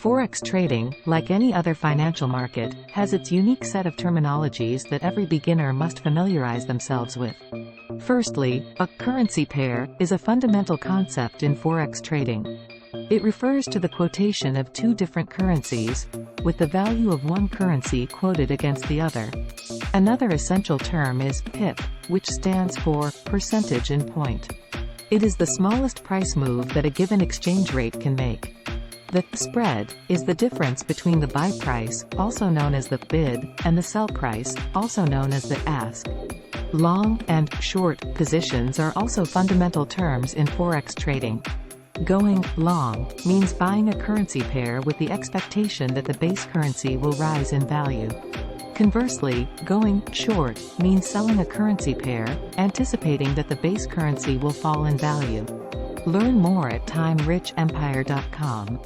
Forex trading, like any other financial market, has its unique set of terminologies that every beginner must familiarize themselves with. Firstly, a currency pair is a fundamental concept in Forex trading. It refers to the quotation of two different currencies, with the value of one currency quoted against the other. Another essential term is pip, which stands for percentage in point. It is the smallest price move that a given exchange rate can make. The spread is the difference between the buy price, also known as the bid, and the sell price, also known as the ask. Long and short positions are also fundamental terms in Forex trading. Going long means buying a currency pair with the expectation that the base currency will rise in value. Conversely, going short means selling a currency pair, anticipating that the base currency will fall in value. Learn more at timerichempire.com.